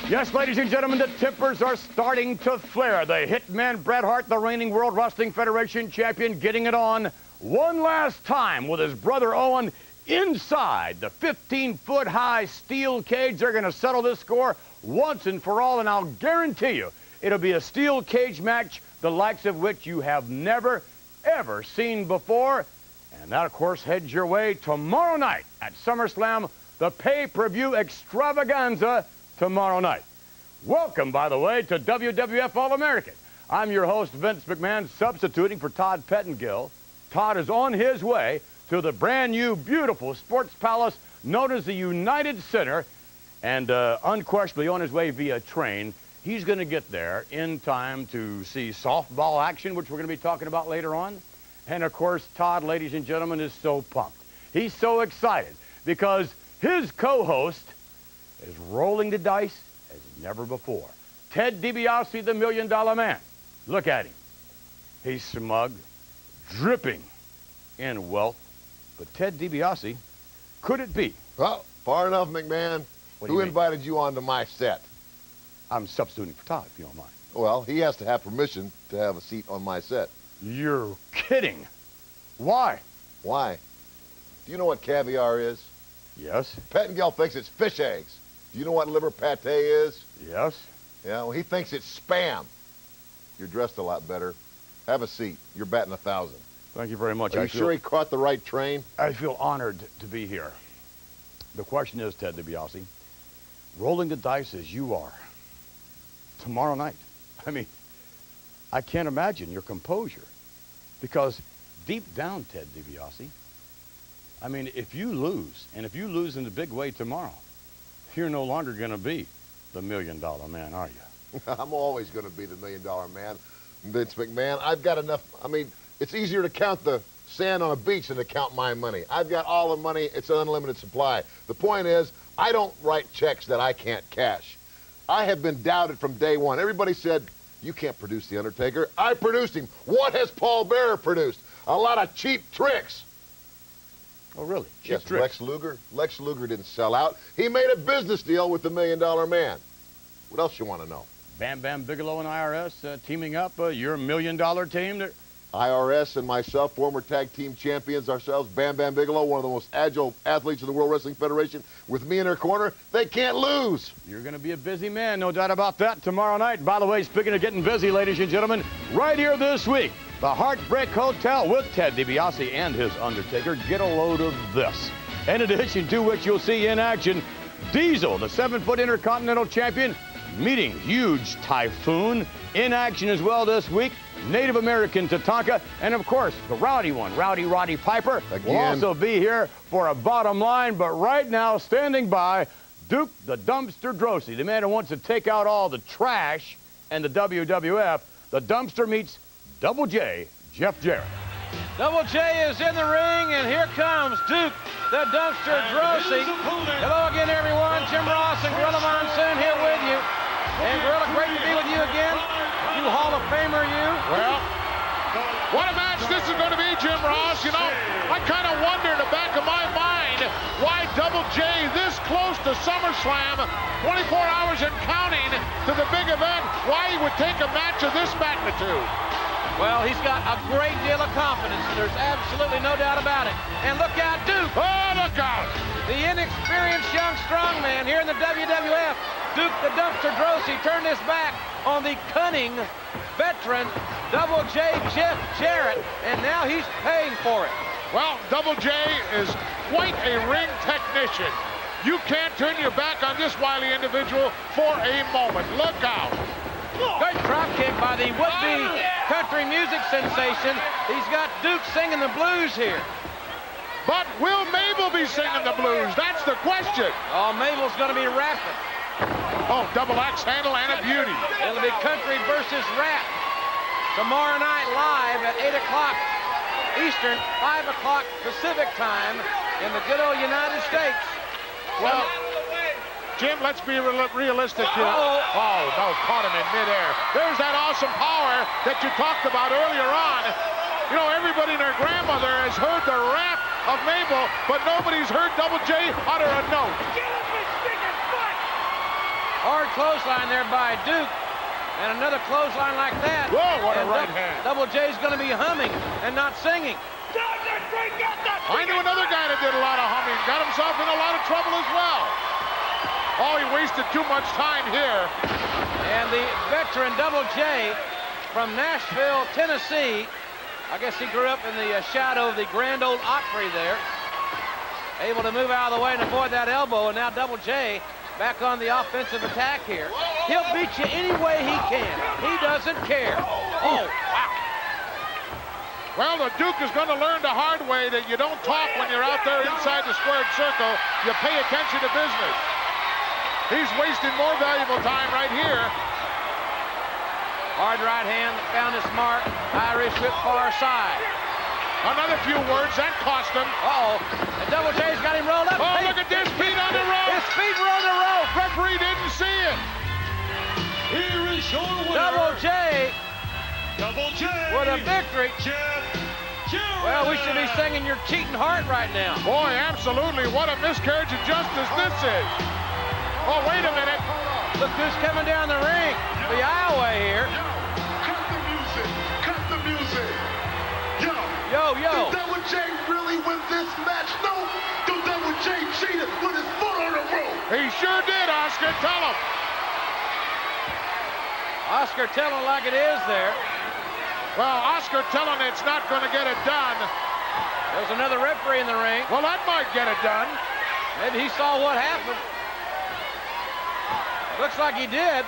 Yes, ladies and gentlemen, the tempers are starting to flare. The hitman Bret Hart, the reigning World Wrestling Federation champion, getting it on one last time with his brother Owen inside the 15-foot-high steel cage. They're going to settle this score once and for all, and I'll guarantee you it'll be a steel cage match, the likes of which you have never, ever seen before. And that, of course, heads your way tomorrow night at SummerSlam, the pay-per-view extravaganza tomorrow night. Welcome, by the way, to WWF All-American. I'm your host, Vince McMahon, substituting for Todd Pettengill. Todd is on his way to the brand new, beautiful sports palace known as the United Center, and unquestionably on his way via train. He's going to get there in time to see softball action, which we're going to be talking about later on. And, of course, Todd, ladies and gentlemen, is so pumped. He's so excited because his co-host is rolling the dice as never before. Ted DiBiase, the $1 Million Man. Look at him. He's smug, dripping in wealth. But Ted DiBiase, could it be? Well, far enough, McMahon. Who invited you onto my set? I'm substituting for Todd, if you don't mind. Well, he has to have permission to have a seat on my set. You're kidding. Why? Why? Do you know what caviar is? Yes. Pettengill thinks it's fish eggs. Do you know what liver pate is? Yes. Yeah, well, he thinks it's spam. You're dressed a lot better. Have a seat. You're batting 1,000. Thank you very much. Are you sure he caught the right train? I feel honored to be here. The question is, Ted DiBiase, rolling the dice as you are tomorrow night. I mean, I can't imagine your composure, because deep down, Ted DiBiase, I mean, if you lose, and if you lose in the big way tomorrow, you're no longer going to be the $1 Million Man, are you? I'm always going to be the $1 Million Man, Vince McMahon. I've got enough. I mean, it's easier to count the sand on a beach than to count my money. I've got all the money. It's an unlimited supply. The point is, I don't write checks that I can't cash. I have been doubted from day one. Everybody said, you can't produce The Undertaker. I produced him. What has Paul Bearer produced? A lot of cheap tricks. Oh, really? Yes, Lex Luger. Lex Luger didn't sell out. He made a business deal with the $1 Million Man. What else you want to know? Bam Bam Bigelow and IRS teaming up, your $1 Million team. IRS and myself, former tag team champions ourselves. Bam Bam Bigelow, one of the most agile athletes in the World Wrestling Federation. With me in their corner, they can't lose. You're going to be a busy man, no doubt about that, tomorrow night. By the way, speaking of getting busy, ladies and gentlemen, right here this week, the Heartbreak Hotel with Ted DiBiase and his Undertaker. Get a load of this. In addition to which you'll see in action, Diesel, the 7-foot Intercontinental Champion, meeting huge Typhoon. In action as well this week, Native American Tatanka, and of course, the rowdy one, Rowdy Roddy Piper, will also be here for a bottom line. But right now, standing by, Duke the Dumpster Droese, the man who wants to take out all the trash and the WWF. The Dumpster meets Double J, Jeff Jarrett. Double J is in the ring, and here comes Duke the Dumpster Droese. Hello again, everyone. Jim Ross and Gorilla Monsoon here with you. And Gorilla, great to be with you again. You Hall of Famer, you. Well, what a match this is going to be, Jim Ross. You know, I kind of wonder in the back of my mind why Double J this close to SummerSlam, 24 hours and counting to the big event, why he would take a match of this magnitude. Well, he's got a great deal of confidence. There's absolutely no doubt about it. And look out, Duke. Oh, look out. The inexperienced young strongman here in the WWF. Duke the Dumpster Droese turned his back on the cunning veteran Double J, Jeff Jarrett, and now he's paying for it. Well, Double J is quite a ring technician. You can't turn your back on this wily individual for a moment. Look out. Good drop kick by the would-be country music sensation. He's got Duke singing the blues here. But will Mabel be singing the blues? That's the question. Oh, Mabel's going to be rapping. Oh, double axe handle and a beauty. It'll be country versus rap. Tomorrow night live at 8 o'clock Eastern, 5 o'clock Pacific time in the good old United States. Well, Jim, let's be realistic here. Oh, no, caught him in midair. There's that awesome power that you talked about earlier on. You know, everybody and their grandmother has heard the rap of Mabel, but nobody's heard Double J utter a note. Hard clothesline there by Duke. And another clothesline like that. Whoa, what a and right hand. Double J's going to be humming and not singing. I knew another guy that did a lot of humming. Got himself in a lot of trouble as well. Oh, he wasted too much time here. And the veteran Double J from Nashville, Tennessee. I guess he grew up in the shadow of the Grand Ole Opry there. Able to move out of the way and avoid that elbow. And now Double J back on the offensive attack here. He'll beat you any way he can. He doesn't care. Oh, wow. Well, the Duke is going to learn the hard way that you don't talk when you're out there inside the squared circle. You pay attention to business. He's wasting more valuable time right here. Hard right hand that found his mark. Irish whip far side. Another few words, that cost him. Uh-oh. And Double J's got him rolled up. Oh, look at this, feet on the rope. His feet were on the rope. Referee didn't see it. Here is your winner, Double J Double J, with a victory. Jeff Jarrett. Well, we should be singing Your Cheating Heart right now. Boy, absolutely. What a miscarriage of justice this is. Oh, wait a minute. Look who's coming down the ring. The aisleway here. Cut the music. Cut the music. Yo, yo. Did Double J really win this match? No. The Double J cheated with his foot on the rope. He sure did, Oscar. Tell him. Oscar telling like it is there. Well, Oscar telling it's not going to get it done. There's another referee in the ring. Well, that might get it done. Maybe he saw what happened. Looks like he did.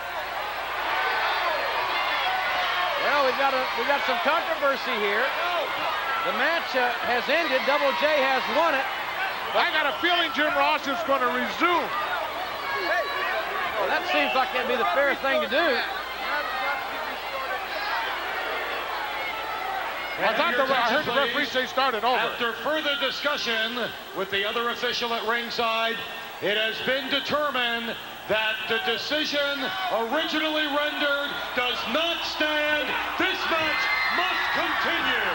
Well, we got some controversy here. The match has ended. Double J has won it. I got a feeling Jim Ross is going to resume. Well, that seems like that'd be the fair thing to do. I heard the referee say started over. After further discussion with the other official at ringside, it has been determined that the decision originally rendered does not stand. This match must continue.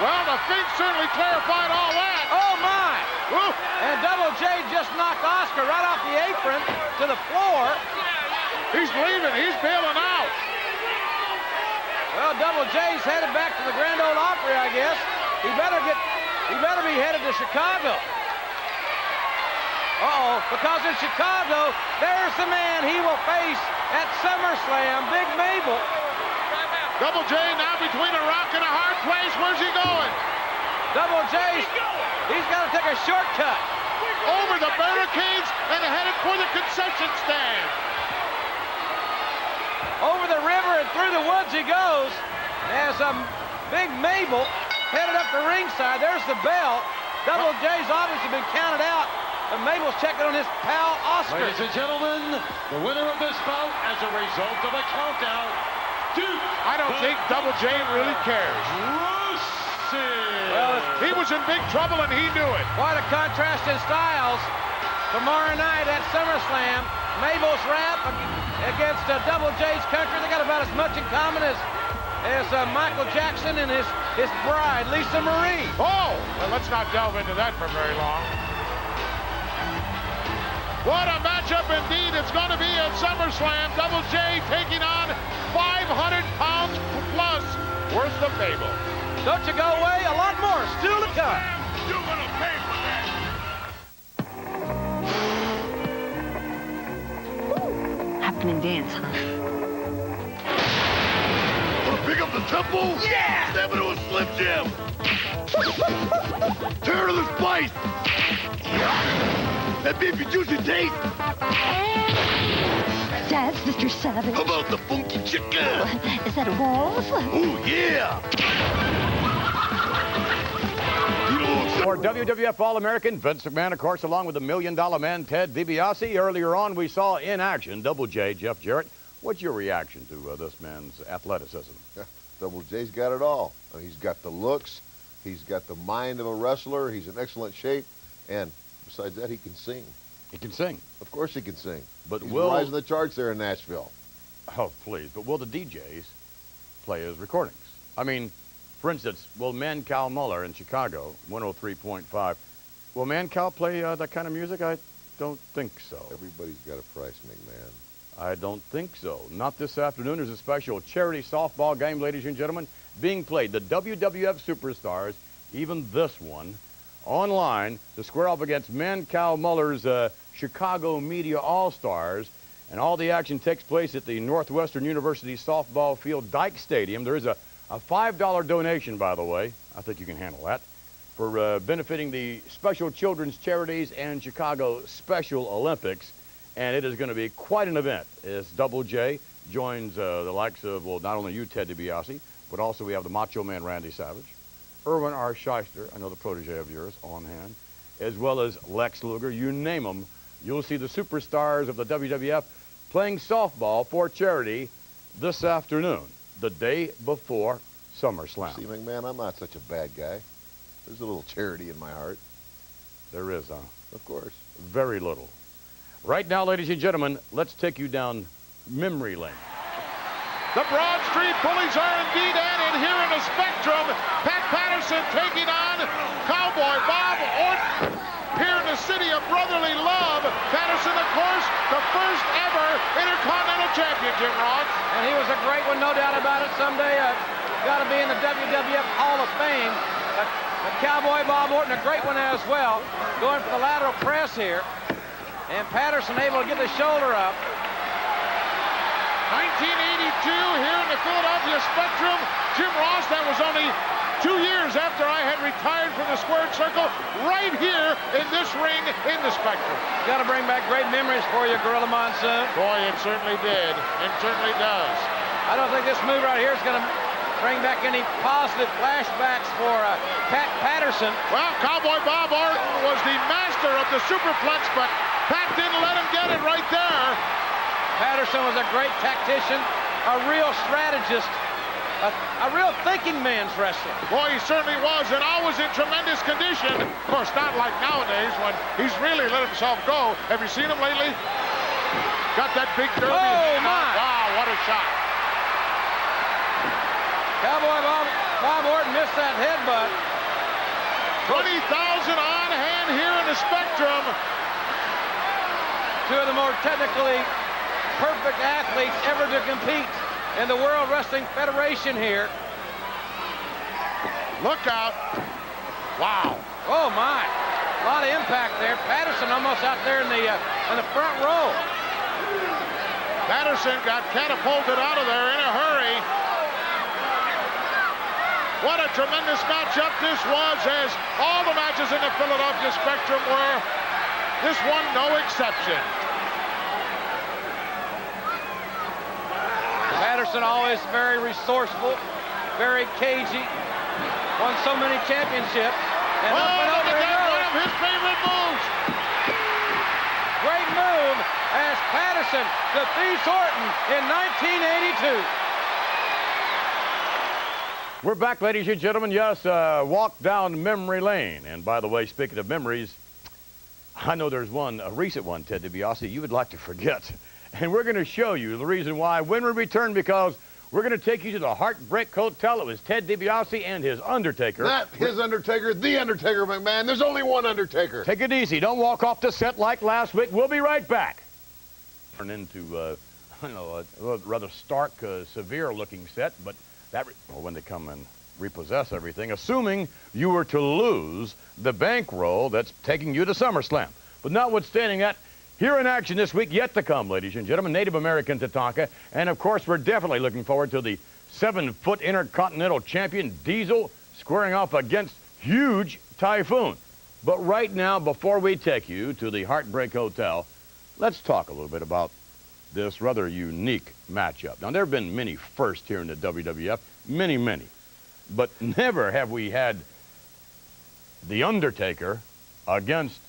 Well, the Fink certainly clarified all that. Oh, my. Woo. And Double J just knocked Oscar right off the apron to the floor. He's leaving. He's bailing out. Well, Double J's headed back to the Grand Ole Opry, I guess. He better be headed to Chicago. Uh-oh, because in Chicago, there's the man he will face at SummerSlam, Big Mabel. Double J now between a rock and a hard place. Where's he going? Double J, he's got to take a shortcut. Over the barricades and headed for the concession stand. Over the river and through the woods he goes as Big Mabel headed up the ringside. There's the bell. Double J's obviously been counted out, but Mabel's checking on his pal Oscar. Ladies and gentlemen, the winner of this bout as a result of a countout, Duke. I don't think Double J really cares. Well, He was in big trouble and he knew it. quite a contrast in styles. Tomorrow night at SummerSlam, Mabel's rap against Double J's country. They got about as much in common as Michael Jackson and his bride, Lisa Marie. Oh, well, let's not delve into that for very long. What a matchup indeed it's going to be at SummerSlam. Double J taking on 500 pounds plus worth of Mabel. Don't you go away, a lot more still to come. You're gonna pay for that. Happening dance, huh? Wanna pick up the tempo? Yeah! Step into a Slim Jim. Turn to the spice. That beefy juicy taste. That's Mr. Savage. How about the funky chicken? Is that a walrus? Oh, yeah. For WWF All-American, Vince McMahon, of course, along with the $1 Million Man, Ted DiBiase. Earlier on, we saw in action Double J, Jeff Jarrett. What's your reaction to this man's athleticism? Double J's got it all. He's got the looks. He's got the mind of a wrestler. He's in excellent shape. And besides that, he can sing. He can sing. Of course he can sing. But He's will... rising the charts there in Nashville. Oh, please. But will the DJs play his recordings? I mean, for instance, will Mancow Muller in Chicago, 103.5, will Mancow play that kind of music? don't think so. Everybody's got a price, McMahon. I don't think so. Not this afternoon. There's a special charity softball game, ladies and gentlemen, being played. The WWF Superstars, even this one, online to square off against Cal Muller's Chicago Media All-Stars. And all the action takes place at the Northwestern University softball field, Dyke Stadium. There is a $5 donation, by the way. I think you can handle that, for benefiting the Special Children's Charities and Chicago Special Olympics. And it is going to be quite an event as Double J joins the likes of, well, not only you, Ted DiBiase, but also we have the Macho Man Randy Savage, Irwin R. Shyster, I know the protege of yours, on hand, as well as Lex Luger. You name them, you'll see the superstars of the WWF playing softball for charity this afternoon, the day before SummerSlam. See, McMahon, I'm not such a bad guy. There's a little charity in my heart. There is, huh? Of course. Very little. Right now, ladies and gentlemen, let's take you down memory lane. The Broad Street Bullies are indeed at it here in the Spectrum. Pat Patterson taking on Cowboy Bob Orton here in the city of brotherly love. Patterson, of course, the first ever Intercontinental Champion, Jim Ross. And he was a great one, no doubt about it. Someday, got to be in the WWF Hall of Fame. But Cowboy Bob Orton, a great one as well, going for the lateral press here. And Patterson able to get the shoulder up. 1982 here in the Philadelphia Spectrum. Jim Ross, that was only 2 years after I had retired from the squared circle, right here in this ring in the Spectrum. Got to bring back great memories for you, Gorilla Monsoon. Boy, it certainly did. It certainly does. I don't think this move right here is going to bring back any positive flashbacks for Pat Patterson. Well, Cowboy Bob Orton was the master of the superplex, but Pat didn't let him get it right there. Patterson was a great tactician, a real strategist, a real thinking man's wrestler. Boy, he certainly was, and always in tremendous condition. Of course, not like nowadays when he's really let himself go. Have you seen him lately? Got that big derby. Oh, my. Wow, what a shot. Cowboy Bob Orton missed that headbutt. 20,000 on hand here in the Spectrum. Two of the more technically perfect athletes ever to compete in the World Wrestling Federation here. Look out. Wow. Oh, my. A lot of impact there. Patterson almost out there in the front row. Patterson got catapulted out of there in a hurry. What a tremendous matchup this was, as all the matches in the Philadelphia Spectrum were. This one, no exception. Patterson always very resourceful, very cagey, won so many championships. And up and look over at he that, goes. one of his favorite moves. Great move as Patterson defeats Orton in 1982. We're back, ladies and gentlemen. Yes, walk down memory lane. And by the way, speaking of memories, I know there's a recent one, Ted DiBiase, you would like to forget. And we're going to show you the reason why when we return, because we're going to take you to the Heartbreak Hotel. It was Ted DiBiase and his Undertaker. Not his Undertaker, the Undertaker, McMahon. There's only one Undertaker. Take it easy. Don't walk off the set like last week. We'll be right back. Turn into, a rather stark, severe-looking set, but when they come and repossess everything, assuming you were to lose the bankroll that's taking you to SummerSlam. But notwithstanding that, here in action this week, yet to come, ladies and gentlemen, Native American Tatanka. And, of course, we're definitely looking forward to the 7-foot Intercontinental Champion, Diesel, squaring off against huge Typhoon. But right now, before we take you to the Heartbreak Hotel, let's talk a little bit about this rather unique matchup. Now, there have been many firsts here in the WWF, many, many. But never have we had The Undertaker against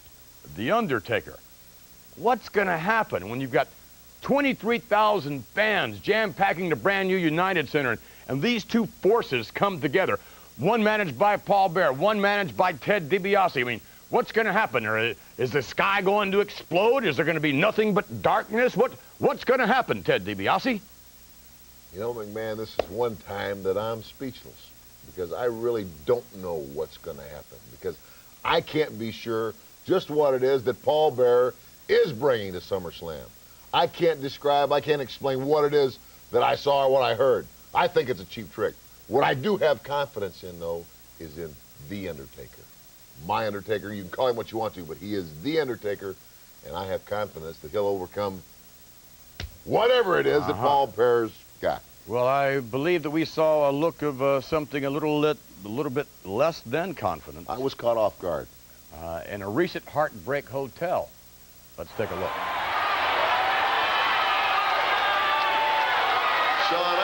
The Undertaker. What's going to happen when you've got 23,000 fans jam-packing the brand new United Center, and these two forces come together? One managed by Paul Bearer, one managed by Ted DiBiase. I mean, what's going to happen? Is the sky going to explode? Is there going to be nothing but darkness? What's going to happen, Ted DiBiase? You know, McMahon, this is one time that I'm speechless, because I really don't know what's going to happen, because I can't be sure just what it is that Paul Bearer is bringing to SummerSlam. I can't describe, I can't explain what it is that I saw or what I heard. I think it's a cheap trick. What I do have confidence in, though, is in The Undertaker. My Undertaker, you can call him what you want to, but he is The Undertaker, and I have confidence that he'll overcome whatever it is that Paul Bear's got. Well, I believe that we saw a look of something a little bit less than confident. I was caught off guard. In a recent Heartbreak Hotel. Let's take a look. Sean,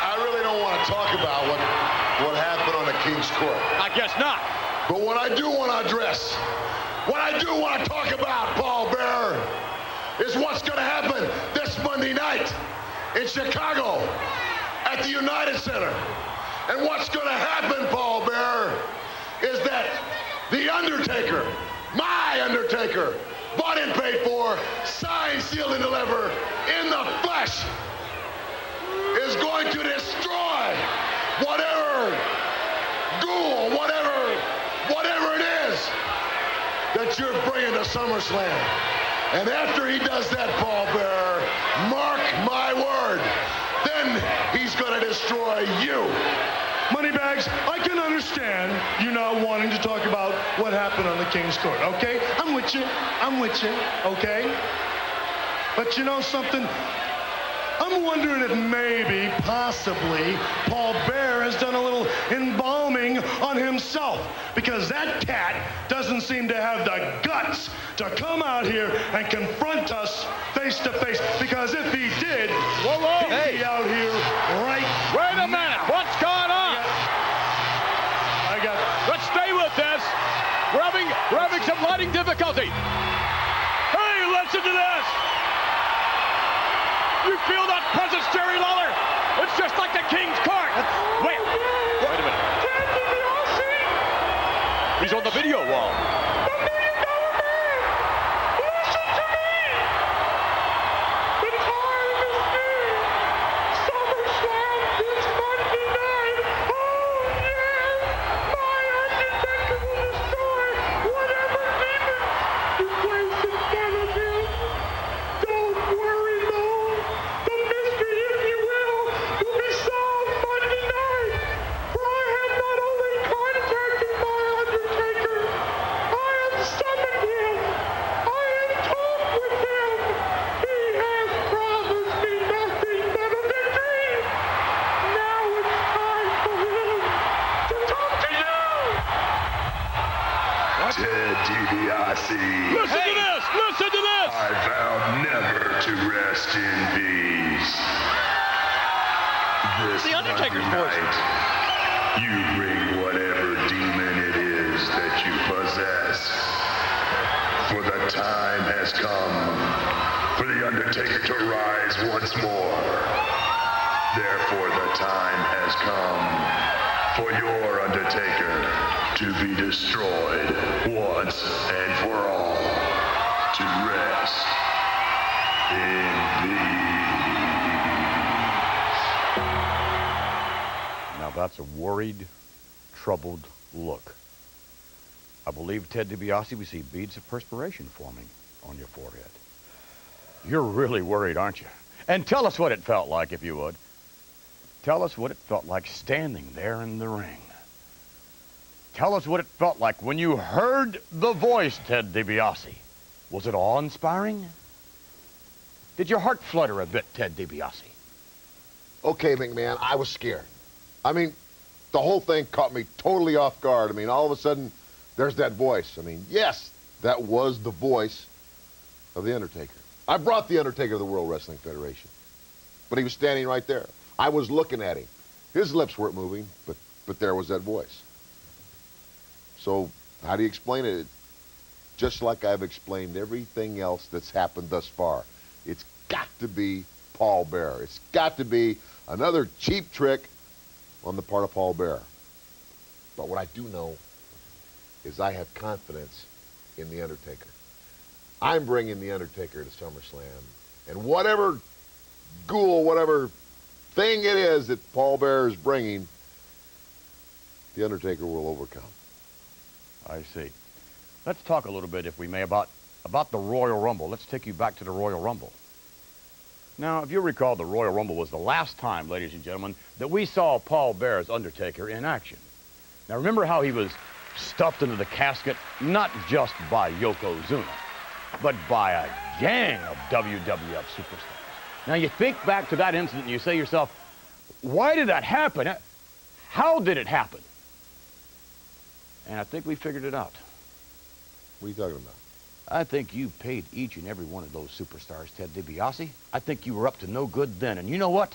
I really don't want to talk about what happened on the King's Court. I guess not. But what I do want to address, what I do want to talk about, Paul Bear, is what's going to happen this Monday night in Chicago at the United Center. And what's going to happen, Paul Bear, is that The Undertaker, my Undertaker, bought and paid for, signed, sealed, and delivered in the flesh, is going to destroy whatever ghoul, whatever it is that you're bringing to SummerSlam. And after he does that, Paul Bear, mark my word, then he's going to destroy you. Moneybags, I can understand you not wanting to talk about what happened on the King's Court, okay? I'm with you, okay? But you know something? I'm wondering if maybe, possibly, Paul Bear has done a little embalming on himself, because that cat doesn't seem to have the guts to come out here and confront us face to face, because if he did, he'd be out here right Wait a minute. What's going on? Let's stay with this. We're having some lighting difficulty. Hey, listen to this. You feel that presence, Jerry Lawler? It's just like the King's Court. Wait a minute. He's on the video wall. Ted DiBiase. Listen to this! Listen to this! I vowed never to rest in peace. This The Undertaker's Monday voice. night, you bring whatever demon it is that you possess. For the time has come for the Undertaker to rise once more. Therefore, the time has come for your Undertaker to be destroyed once and for all, to rest in peace. Now that's a worried, troubled look. I believe, Ted DiBiase, we see beads of perspiration forming on your forehead. You're really worried, aren't you? And tell us what it felt like, if you would. Tell us what it felt like standing there in the ring. Tell us what it felt like when you heard the voice, Ted DiBiase. Was it awe-inspiring? Did your heart flutter a bit, Ted DiBiase? Okay, McMahon, I was scared. I mean, the whole thing caught me totally off guard. I mean, all of a sudden, there's that voice. I mean, yes, that was the voice of The Undertaker. I brought The Undertaker to the World Wrestling Federation, but he was standing right there. I was looking at him. His lips weren't moving, but there was that voice. So, how do you explain it? Just like I've explained everything else that's happened thus far. It's got to be Paul Bear. It's got to be another cheap trick on the part of Paul Bear. But what I do know is I have confidence in The Undertaker. I'm bringing The Undertaker to SummerSlam. And whatever ghoul, whatever thing it is that Paul Bear is bringing, The Undertaker will overcome. I see. Let's talk a little bit, if we may, about the Royal Rumble. Let's take you back to the Royal Rumble. Now, if you recall, the Royal Rumble was the last time, ladies and gentlemen, that we saw Paul Bear's Undertaker in action. Now, remember how he was stuffed into the casket, not just by Yokozuna, but by a gang of WWF superstars. Now, you think back to that incident and you say to yourself, why did that happen? How did it happen? And I think we figured it out. What are you talking about? I think you paid each and every one of those superstars, Ted DiBiase. I think you were up to no good then. And you know what?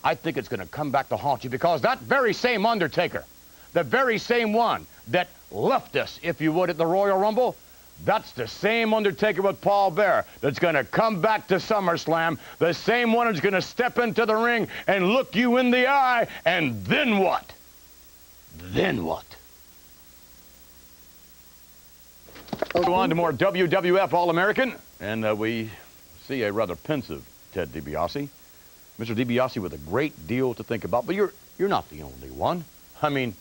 I think it's going to come back to haunt you, because that very same Undertaker, the very same one that left us, if you would, at the Royal Rumble, that's the same Undertaker with Paul Bear that's going to come back to SummerSlam, the same one who's going to step into the ring and look you in the eye, and then what? Then what? We'll go on to more WWF All-American, and we see a rather pensive Ted DiBiase. Mr. DiBiase with a great deal to think about, but you're not the only one. I mean,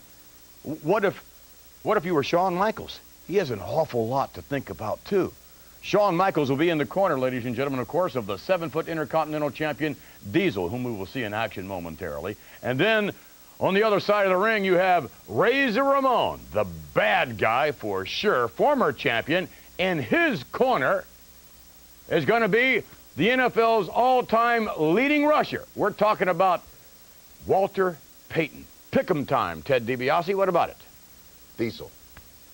what if you were Shawn Michaels? He has an awful lot to think about, too. Shawn Michaels will be in the corner, ladies and gentlemen, of course, of the 7-foot Intercontinental Champion, Diesel, whom we will see in action momentarily. And then, on the other side of the ring, you have Razor Ramon, the bad guy for sure, former champion. In his corner is going to be the NFL's all-time leading rusher. We're talking about Walter Payton. Pick'em time, Ted DiBiase. What about it? Diesel.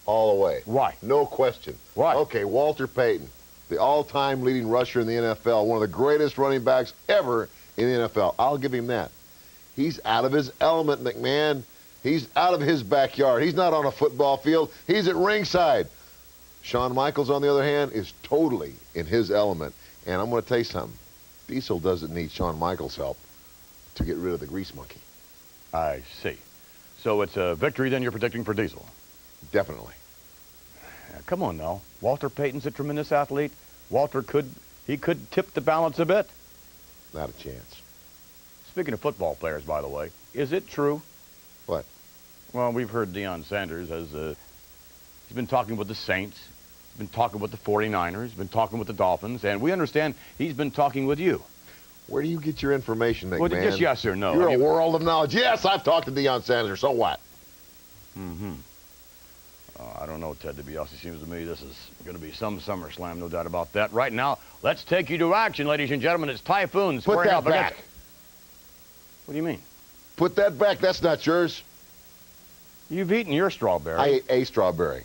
All the way. Why? No question. Why? Okay, Walter Payton, the all-time leading rusher in the NFL, one of the greatest running backs ever in the NFL. I'll give him that. He's out of his element, McMahon. He's out of his backyard. He's not on a football field. He's at ringside. Shawn Michaels, on the other hand, is totally in his element. And I'm going to tell you something. Diesel doesn't need Shawn Michaels' help to get rid of the grease monkey. I see. So it's a victory then you're predicting for Diesel? Definitely. Come on now. Walter Payton's a tremendous athlete. Walter could tip the balance a bit. Not a chance. Speaking of football players, by the way, is it true? What? Well, we've heard Deion Sanders has he's been talking with the Saints, he's been talking with the 49ers, been talking with the Dolphins, and we understand he's been talking with you. Where do you get your information, McMahon? Well, just yes or no. You're a world of knowledge. Yes, I've talked to Deion Sanders. So what? I don't know, Ted DiBiase. Seems to me this is going to be some SummerSlam, no doubt about that. Right now, let's take you to action, ladies and gentlemen. It's Typhoon Put squaring that up back. against... What do you mean? Put that back. That's not yours. You've eaten your strawberry. I ate a strawberry.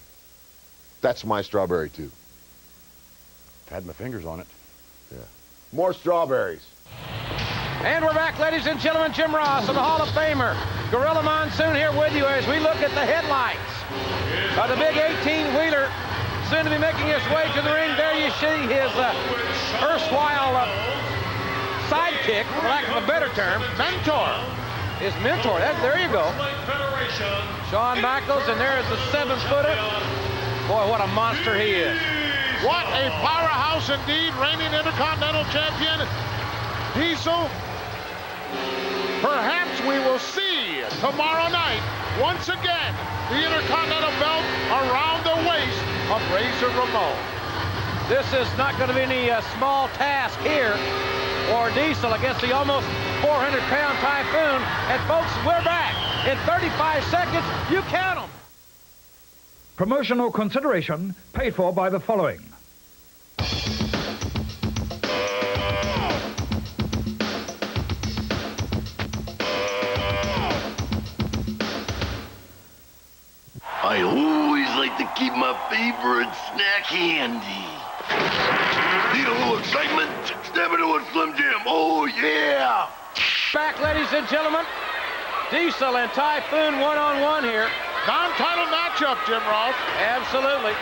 That's my strawberry, too. I've had my fingers on it. Yeah. More strawberries. And we're back, ladies and gentlemen. Jim Ross and the Hall of Famer, Gorilla Monsoon, here with you as we look at the headlights of the big 18-wheeler, soon to be making his way to the ring. There you see his erstwhile sidekick, for lack of a better term, mentor. His mentor. There you go. Shawn Michaels, and there is the 7-footer. Boy, what a monster he is. What a powerhouse indeed, reigning Intercontinental Champion, Diesel. Perhaps we will see tomorrow night, once again, the Intercontinental belt around the waist of Razor Ramon. This is not going to be any small task here for Diesel against the almost 400-pound Typhoon. And folks, we're back. In 35 seconds, you count them. Promotional consideration paid for by the following. I always like to keep my favorite snack handy. Need a little excitement? Step into a Slim Jim. Oh, yeah! Back, ladies and gentlemen. Diesel and Typhoon one-on-one here. Non-title matchup, Jim Ross. Absolutely.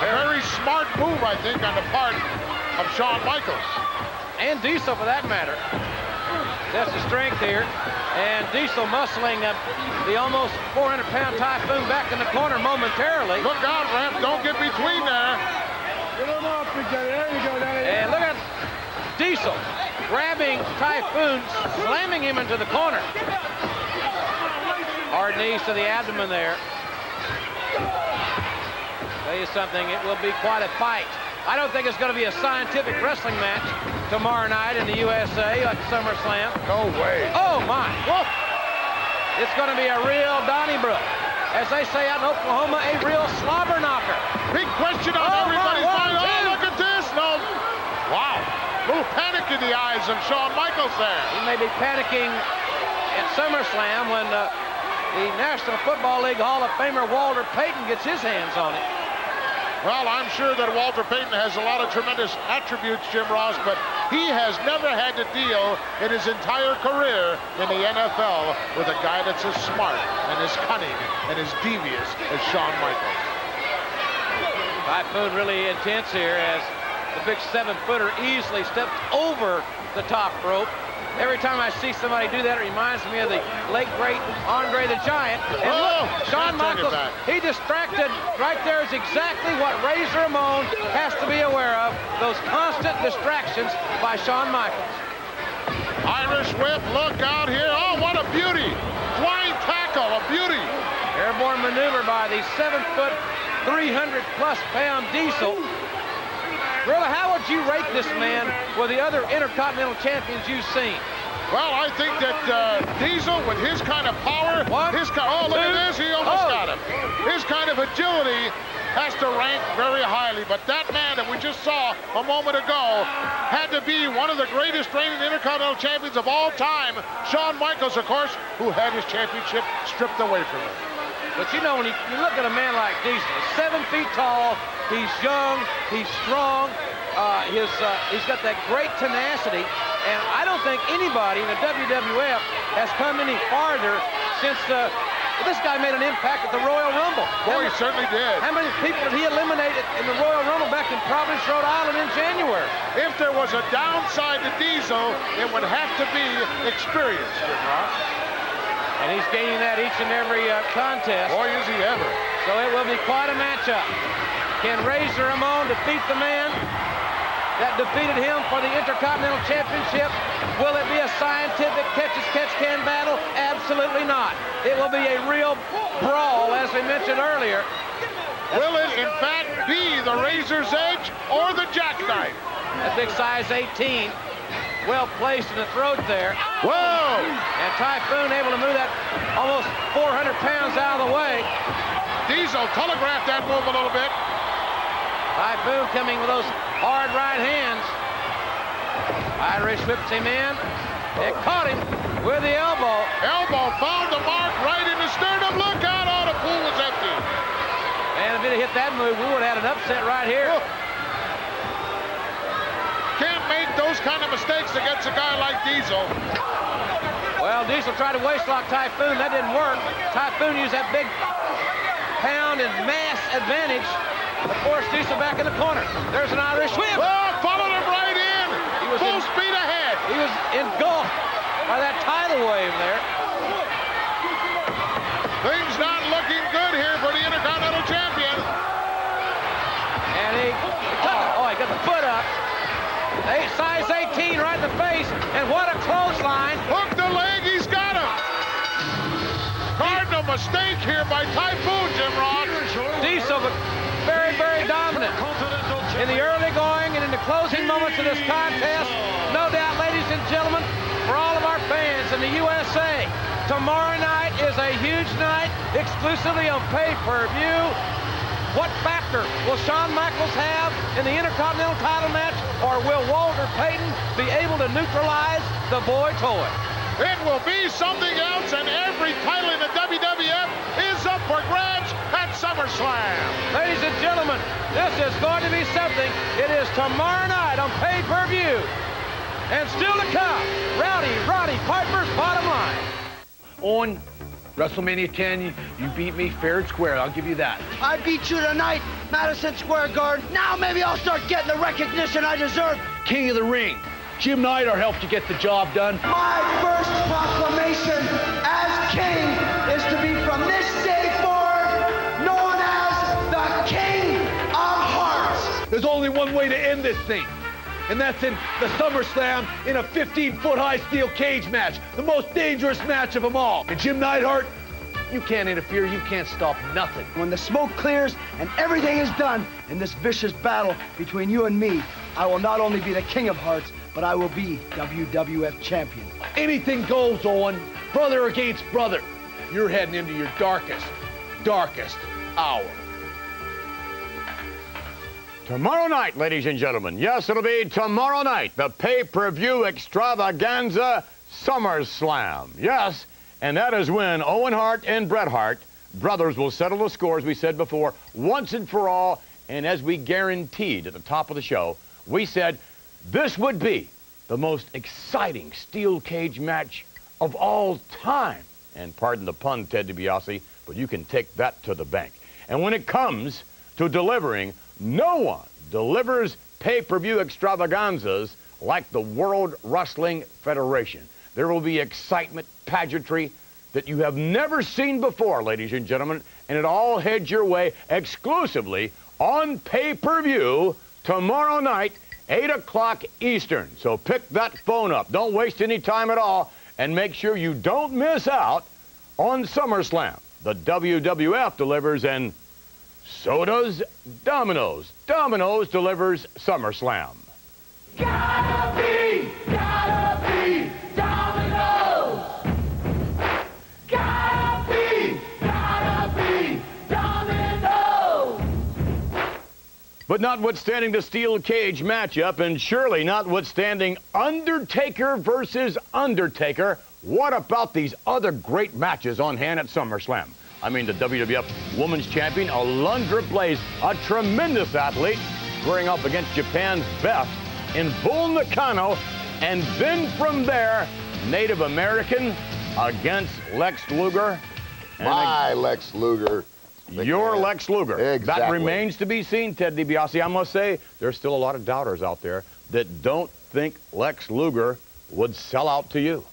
A very smart move, I think, on the part of Shawn Michaels. And Diesel, for that matter. That's the strength here. And Diesel muscling the almost 400-pound Typhoon back in the corner momentarily. Look out, ref. Don't get between there. And look at Diesel grabbing Typhoon, slamming him into the corner. Hard knees to the abdomen there. Tell you something, it will be quite a fight. I don't think it's going to be a scientific wrestling match tomorrow night in the USA at SummerSlam. No way. Oh, my. Whoa. It's going to be a real Donnybrook. As they say out in Oklahoma, a real slobber knocker. Big question on everybody's mind. Oh, look at this. No. Wow. A little panic in the eyes of Shawn Michaels there. He may be panicking at SummerSlam when the National Football League Hall of Famer Walter Payton gets his hands on it. Well, I'm sure that Walter Payton has a lot of tremendous attributes, Jim Ross, but he has never had to deal in his entire career in the NFL with a guy that's as smart and as cunning and as devious as Shawn Michaels. Typhoon really intense here as the big 7-footer easily steps over the top rope. Every time I see somebody do that, it reminds me of the late, great Andre the Giant. And look, Shawn Michaels, he distracted. Right there is exactly what Razor Ramon has to be aware of, those constant distractions by Shawn Michaels. Irish whip, look out here. Oh, what a beauty. Flying tackle, a beauty. Airborne maneuver by the 7-foot, 300-plus-pound Diesel. Gorilla, how would you rate this man with the other Intercontinental champions you've seen? Well, I think that Diesel, with his kind of power, oh, look at this, he almost got him. His kind of agility has to rank very highly, but that man that we just saw a moment ago had to be one of the greatest reigning Intercontinental champions of all time. Shawn Michaels, of course, who had his championship stripped away from him. But you know, when you look at a man like Diesel, 7 feet tall, he's young, he's strong, he's got that great tenacity, and I don't think anybody in the WWF has come any farther since this guy made an impact at the Royal Rumble. Boy, he certainly did. How many people did he eliminate in the Royal Rumble back in Providence, Rhode Island in January? If there was a downside to Diesel, it would have to be experience, Jim Ross. And he's gaining that each and every contest. Boy, is he ever. So it will be quite a matchup. Can Razor Ramon defeat the man that defeated him for the Intercontinental Championship? Will it be a scientific catch-as-catch-can battle? Absolutely not. It will be a real brawl, as we mentioned earlier. Will it, in fact, be the Razor's Edge or the Jackknife? A big size 18. Well placed in the throat there. Whoa! And Typhoon able to move that almost 400 pounds out of the way. Diesel telegraphed that move a little bit. Typhoon coming with those hard right hands. Irish whips him in. It caught him with the elbow. Elbow found the mark right in the sternum. Look out! Oh, the pool was empty. And if it had hit that move, we would have had an upset right here. Can't make those kind of mistakes against a guy like Diesel. Well, Diesel tried to waistlock Typhoon. That didn't work. Typhoon used that big pound and mass advantage to force Diesel back in the corner. There's an Irish whip. Oh, followed him right in. He was full speed ahead. He was engulfed by that tidal wave there. Things not looking good here for the Intercontinental Champion. And he got the foot up. Size 18 right in the face, and what a clothesline. Hook the leg, he's got him. Cardinal mistake here by Typhoon, Jim Ross. Diesel, but very, very dominant in the early going and in the closing moments of this contest. No doubt, ladies and gentlemen, for all of our fans in the USA, tomorrow night is a huge night exclusively on pay-per-view. What factor will Shawn Michaels have in the Intercontinental title match, or will Walter Payton be able to neutralize the boy toy? It will be something else, and every title in the WWF is up for grabs at SummerSlam. Ladies and gentlemen, this is going to be something. It is tomorrow night on pay-per-view. And still to come, Roddy Piper's Bottom Line. On WrestleMania 10, you beat me fair and square. I'll give you that. I beat you tonight, Madison Square Garden. Now maybe I'll start getting the recognition I deserve. King of the Ring. Jim Neidhart helped you get the job done. My first proclamation as king is to be from this day forward known as the King of Hearts. There's only one way to end this thing, and that's in the SummerSlam in a 15-foot high steel cage match, the most dangerous match of them all. And Jim Neidhart, You can't interfere. You can't stop nothing. When the smoke clears and everything is done in this vicious battle between you and me, I will not only be the King of Hearts, but I will be WWF champion. Anything goes, Owen. Brother against brother. You're heading into your darkest hour. Tomorrow night, ladies and gentlemen. Yes, it'll be tomorrow night. The pay-per-view extravaganza SummerSlam. Yes, and that is when Owen Hart and Bret Hart, brothers, will settle the score, as we said before, once and for all. And as we guaranteed at the top of the show, we said this would be the most exciting steel cage match of all time. And pardon the pun, Ted DiBiase, but you can take that to the bank. And when it comes to delivering, no one delivers pay-per-view extravaganzas like the World Wrestling Federation. There will be excitement, pageantry that you have never seen before, ladies and gentlemen, and it all heads your way exclusively on pay-per-view tomorrow night, 8 o'clock Eastern. So pick that phone up. Don't waste any time at all, and make sure you don't miss out on SummerSlam. The WWF delivers, and so does Domino's. Domino's delivers SummerSlam. Gotta be Domino's. Gotta be Domino's. But notwithstanding the steel cage matchup, and surely notwithstanding Undertaker versus Undertaker, what about these other great matches on hand at SummerSlam? I mean, the WWF Women's Champion, Alundra Blaze, a tremendous athlete, squaring up against Japan's best in Bull Nakano, and then from there, Native American against Lex Luger. My Lex Luger. Your Lex Luger. Exactly. That remains to be seen, Ted DiBiase. I must say, there's still a lot of doubters out there that don't think Lex Luger would sell out to you.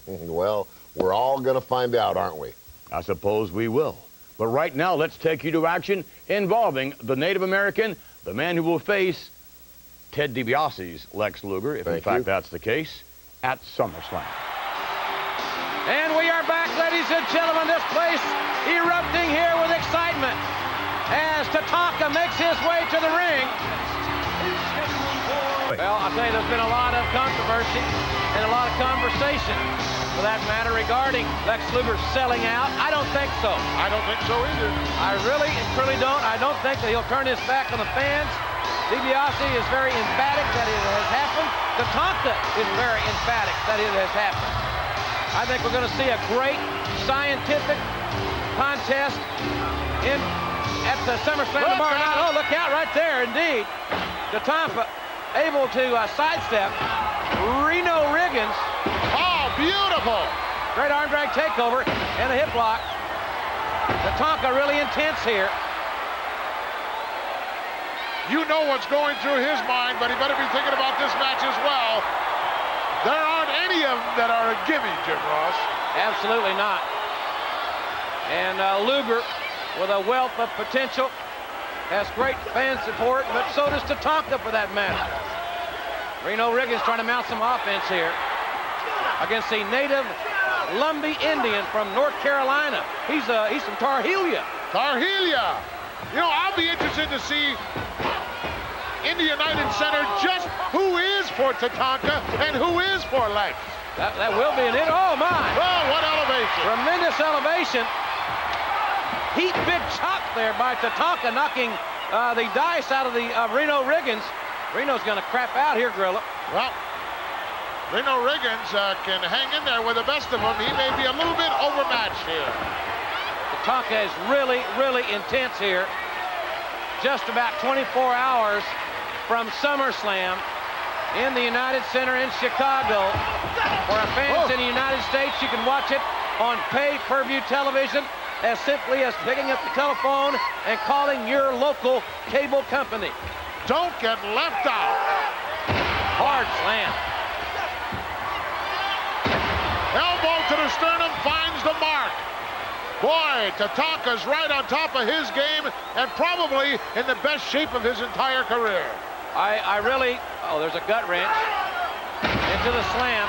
Well, we're all going to find out, aren't we? I suppose we will. But right now, let's take you to action involving the Native American, the man who will face Ted DiBiase's Lex Luger, if in fact that's the case, at SummerSlam. And we are back, ladies and gentlemen. This place erupting here with excitement as Tatanka makes his way to the ring. Well, I'll tell you, there's been a lot of controversy and a lot of conversation, for that matter, regarding Lex Luger selling out. I don't think so. I don't think so either. I really, truly don't. I don't think that he'll turn his back on the fans. DiBiase is very emphatic that it has happened. Tatanka is very emphatic that it has happened. I think we're going to see a great scientific contest at the SummerSlam tomorrow night. Oh, look out right there, indeed. Tatanka able to sidestep Reno Riggins. Oh, beautiful. Great arm drag takeover and a hip lock. Tatanka really intense here. You know what's going through his mind, but he better be thinking about this match as well. There aren't any of them that are a gimme, Jim Ross. Absolutely not. And Luger, with a wealth of potential, has great fan support, but so does Tatanka for that matter. Reno Riggins trying to mount some offense here against the native Lumbee Indian from North Carolina. He's from Tar Helia. Tar Helia. You know, I'll be interested to see in the United Center just who is for Tatanka and who is for Lex. That will be an hit. Oh, my. Oh, what elevation. Tremendous elevation. Heat big chop there by Tatanka, knocking the dice out of the Reno Riggins. Reno's going to crap out here, Gorilla. Well, Reno Riggins can hang in there with the best of them. He may be a little bit overmatched here. Tatanka is really, really intense here. Just about 24 hours from SummerSlam in the United Center in Chicago. For our fans in the United States, you can watch it on pay-per-view television as simply as picking up the telephone and calling your local cable company. Don't get left out. Hard slam. Elbow to the sternum finds the mark. Boy, Tatanka's right on top of his game and probably in the best shape of his entire career. I really, oh, there's a gut wrench into the slam.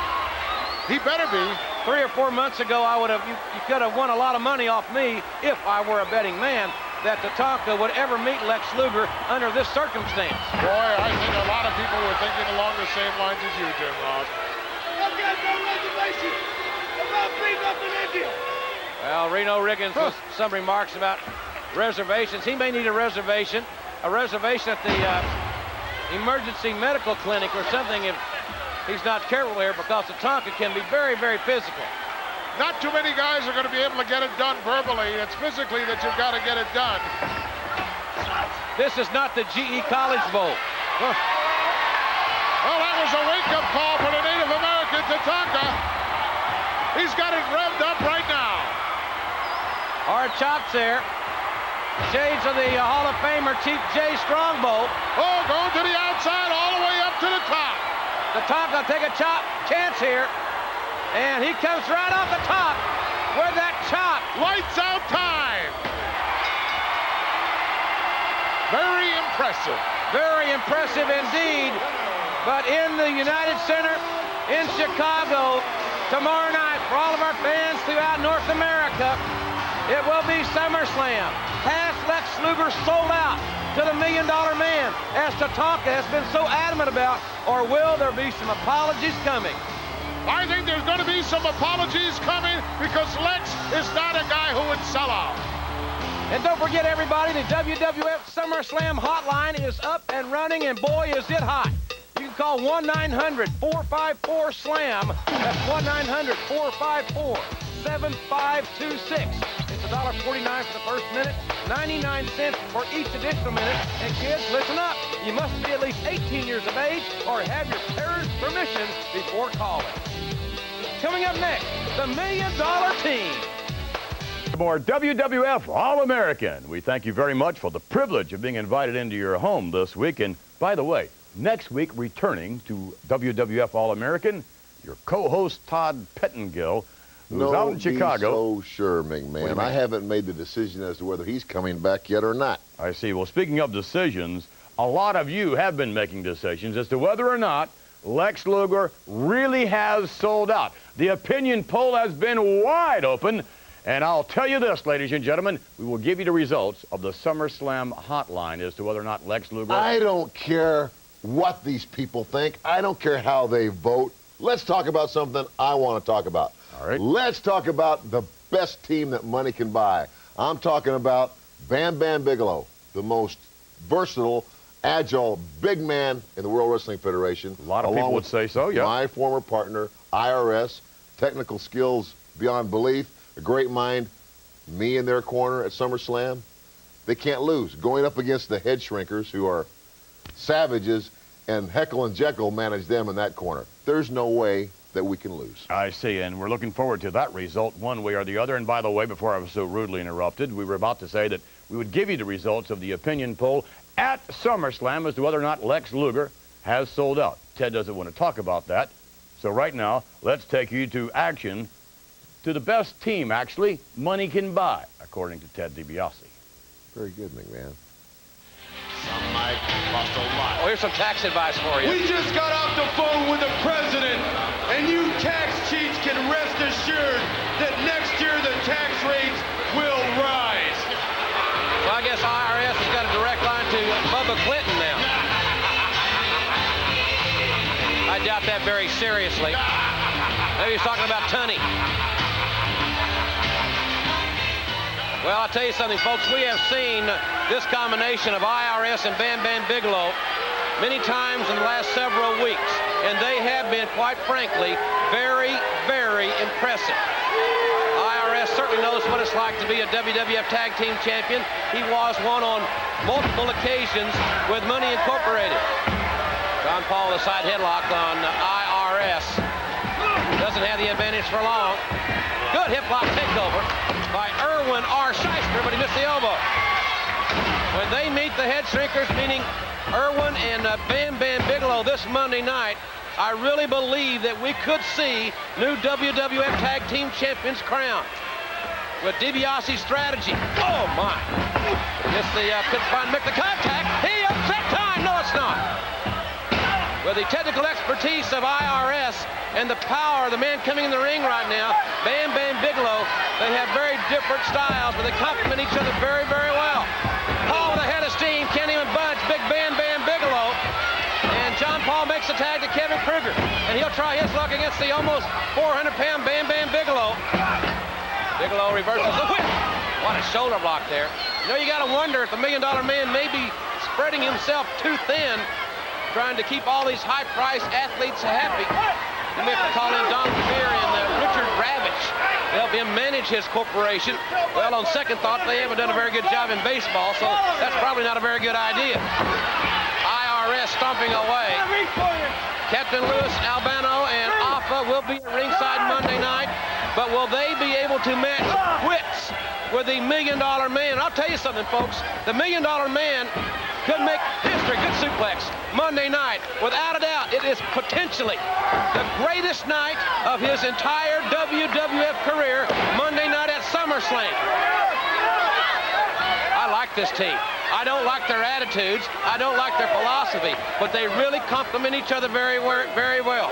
He better be. 3 or 4 months ago, you could have won a lot of money off me if I were a betting man, that Tatanka would ever meet Lex Luger under this circumstance. Boy, I think a lot of people were thinking along the same lines as you, Jim Ross. I've got no reservation about beating up an Indian. Well, Reno Riggins with some remarks about reservations. He may need a reservation at the emergency medical clinic or something if he's not careful here, because Tatanka can be very, very physical. Not too many guys are going to be able to get it done verbally. It's physically that you've got to get it done. This is not the GE College Bowl. Well, that was a wake-up call for the Native American Tatanka. He's got it revved up right now. Hard chops there. Shades of the Hall of Famer Chief Jay Strongbow. Oh, going to the outside all the way up to the top. Tatanka take a chance here. And he comes right off the top with that chop. Lights out time. Very impressive. Very impressive indeed. But in the United Center in Chicago tomorrow night, for all of our fans throughout North America, it will be SummerSlam. Has Lex Luger sold out to the $1 Million Man, as Tatanka has been so adamant about, or will there be some apologies coming? I think there's going to be some apologies coming, because Lex is not a guy who would sell out. And don't forget, everybody, the WWF SummerSlam hotline is up and running, and boy, is it hot. You can call 1-900-454-SLAM. That's 1-900-454-7526. It's $1.49 for the first minute, 99 cents for each additional minute. And kids, listen up. You must be at least 18 years of age or have your parents' permission before calling. Coming up next, the $1 Million Team. More WWF All-American. We thank you very much for the privilege of being invited into your home this week. And by the way, next week returning to WWF All-American, your co-host Todd Pettengill, who's out in Chicago. No, be so sure, McMahon. I haven't made the decision as to whether he's coming back yet or not. I see. Well, speaking of decisions, a lot of you have been making decisions as to whether or not Lex Luger really has sold out. The opinion poll has been wide open. And I'll tell you this, ladies and gentlemen, we will give you the results of the SummerSlam hotline as to whether or not Lex Luger... I don't care what these people think. I don't care how they vote. Let's talk about something I want to talk about. All right. Let's talk about the best team that money can buy. I'm talking about Bam Bam Bigelow, the most versatile, agile, big man in the World Wrestling Federation. A lot of people would say so, yeah. My former partner, IRS, technical skills beyond belief, a great mind, me in their corner at SummerSlam. They can't lose. Going up against the head shrinkers, who are savages, and Heckle and Jekyll manage them in that corner. There's no way that we can lose. I see, and we're looking forward to that result one way or the other. And by the way, before I was so rudely interrupted, we were about to say that we would give you the results of the opinion poll at SummerSlam as to whether or not Lex Luger has sold out. Ted doesn't want to talk about that. So right now, let's take you to action, to the best team, actually, money can buy, according to Ted DiBiase. Very good, McMahon. Some might cost a lot. Oh, here's some tax advice for you. We just got off the phone with the president, and you tax cheats can rest assured that next year the tax rates will rise. Well, I guess IRS has got a direct line to Bubba Clinton now. I doubt that very seriously. Maybe he's talking about Tunney. Well, I'll tell you something, folks. We have seen this combination of IRS and Bam Bam Bigelow many times in the last several weeks, and they have been, quite frankly, very, very impressive. IRS certainly knows what it's like to be a WWF Tag Team Champion. He was one on multiple occasions with Money Incorporated. John Paul, the side headlock on IRS. Doesn't have the advantage for long. Good hip lock takeover by Irwin R. Shyster, but he missed the elbow. When they meet the head shrinkers, meaning Irwin and Bam Bam Bigelow this Monday night, I really believe that we could see new WWF Tag Team Champions crowned. With DiBiase's strategy. Oh, my. Couldn't find make the contact. He upset time. No, it's not. With with the technical expertise of IRS and the power of the man coming in the ring right now, Bam Bam Bigelow. They have very different styles, but they complement each other very, very well. Paul with a head of steam, can't even budge. Big Bam Bam Bigelow. And John Paul makes a tag to Kevin Kruger, and he'll try his luck against the almost 400-pound Bam Bam Bigelow. Bigelow reverses the whip. What a shoulder block there. You know, you got to wonder if the $1 Million Man may be spreading himself too thin, trying to keep all these high-priced athletes happy. You may have to call in Don Beer and Richard Ravitch to help him manage his corporation. Well, on second thought, they haven't done a very good job in baseball, so that's probably not a very good idea. IRS stomping away. Captain Louis Albano and Alpha will be at ringside Monday night, but will they be able to match wits with the $1 Million Man? I'll tell you something, folks. The $1 Million Man could make history. Good suplex Monday night. Without a doubt, it is potentially the greatest night of his entire WWF career, Monday night at SummerSlam. I like this team. I don't like their attitudes. I don't like their philosophy, but they really complement each other very, very well.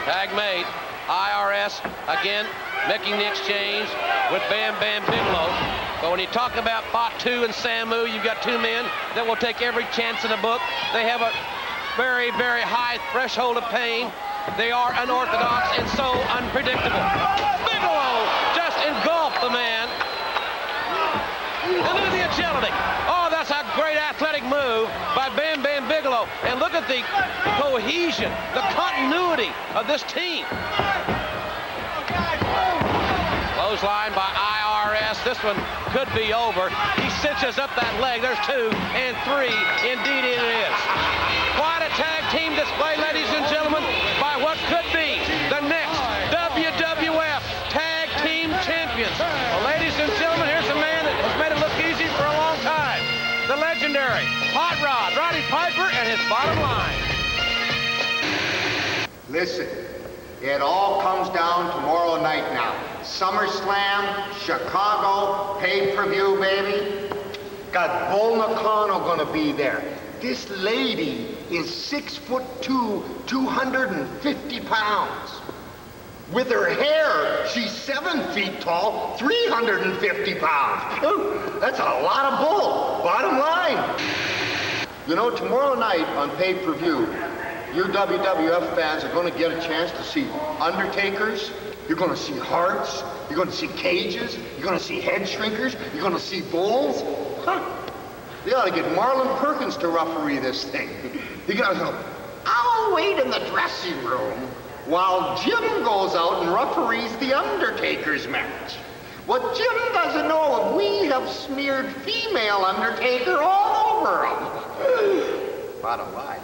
Tag made. IRS again making the exchange with Bam Bam Bigelow. But when you talk about Fatu and Samu, you've got two men that will take every chance in the book. They have a very, very high threshold of pain. They are unorthodox and so unpredictable. Bigelow just engulfed the man. And look at the agility. Oh, that's a great athletic move by Bam Bam Bigelow. And look at the cohesion, the continuity of this team. Clothesline by IRS. This one could be over. He cinches up that leg. There's 2 and 3. Indeed it is. Quite a tag team display, ladies and gentlemen, by what could be the next WWF Tag Team Champions. Well, ladies and gentlemen, here's a man that has made it look easy for a long time. The legendary Hot Rod, Roddy Piper, and his Bottom Line. Listen, it all comes down tomorrow night now. SummerSlam, Chicago, pay-per-view, baby. Got Bull Nakano gonna be there. This lady is 6'2", 250 pounds. With her hair, she's 7 feet tall, 350 pounds. That's a lot of bull. Bottom line. You know, tomorrow night on pay-per-view, you WWF fans are going to get a chance to see Undertakers. You're going to see Hearts. You're going to see Cages. You're going to see Head Shrinkers. You're going to see Bulls. Huh. They ought to get Marlon Perkins to referee this thing. You got to go, I'll wait in the dressing room while Jim goes out and referees the Undertaker's match. What Jim doesn't know is we have smeared female Undertaker all over him. Bottom line.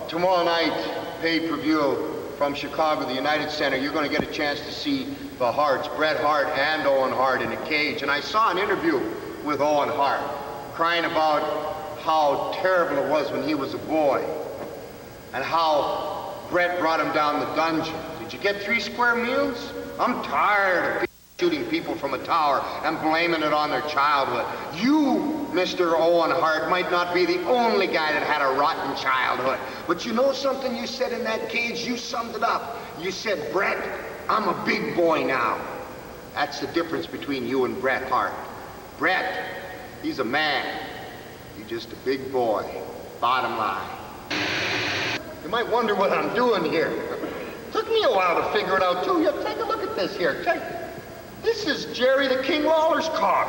Tomorrow night, pay-per-view from Chicago, the United Center, you're going to get a chance to see the Harts, Bret Hart and Owen Hart in a cage. And I saw an interview with Owen Hart crying about how terrible it was when he was a boy and how Bret brought him down the dungeon. Did you get 3 square meals? I'm tired of shooting people from a tower and blaming it on their childhood. You, Mr. Owen Hart, might not be the only guy that had a rotten childhood. But you know something you said in that cage? You summed it up. You said, Bret, I'm a big boy now. That's the difference between you and Bret Hart. Bret, he's a man. You're just a big boy. Bottom line. You might wonder what I'm doing here. Took me a while to figure it out, too. You take a look at this here. This is Jerry the King Lawler's car.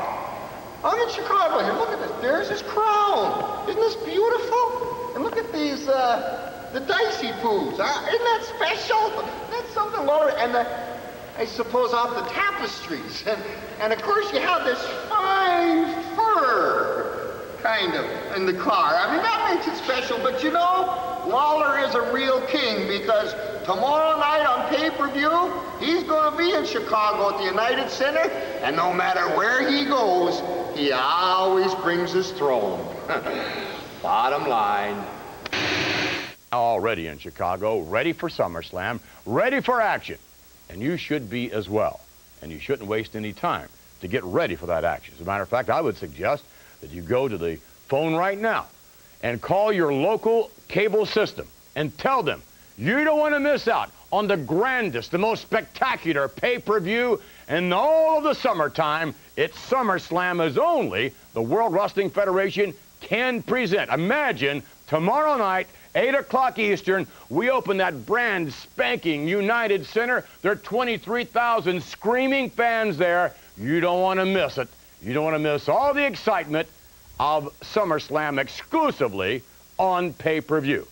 I'm in Chicago here. Look at this. There's his crown. Isn't this beautiful? And look at these, the dicey foods. Isn't that special? That's something, Lawler. And I suppose off the tapestries. And of course you have this fine fur, kind of, in the car. I mean, that makes it special. But you know, Lawler is a real king because tomorrow night on pay-per-view, he's going to be in Chicago at the United Center, and no matter where he goes, he always brings his throne. Bottom line. Already in Chicago, ready for SummerSlam, ready for action. And you should be as well. And you shouldn't waste any time to get ready for that action. As a matter of fact, I would suggest that you go to the phone right now and call your local cable system and tell them you don't want to miss out on the grandest, the most spectacular pay-per-view in all of the summertime. It's SummerSlam, as only the World Wrestling Federation can present. Imagine tomorrow night, 8 o'clock Eastern, we open that brand spanking United Center. There are 23,000 screaming fans there. You don't want to miss it. You don't want to miss all the excitement of SummerSlam exclusively on pay-per-view.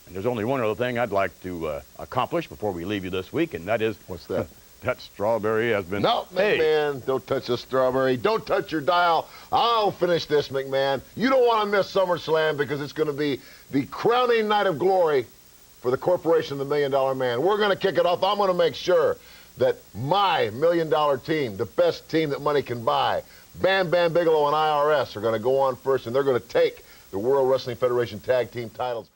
And there's only one other thing I'd like to accomplish before we leave you this week, and that is... What's that? That strawberry has been... No, McMahon, don't touch the strawberry. Don't touch your dial. I'll finish this, McMahon. You don't want to miss SummerSlam because it's going to be the crowning night of glory for the corporation of the $1 Million Man. We're going to kick it off. I'm going to make sure that my $1 Million team, the best team that money can buy, Bam Bam Bigelow and IRS are going to go on first, and they're going to take the World Wrestling Federation Tag Team titles.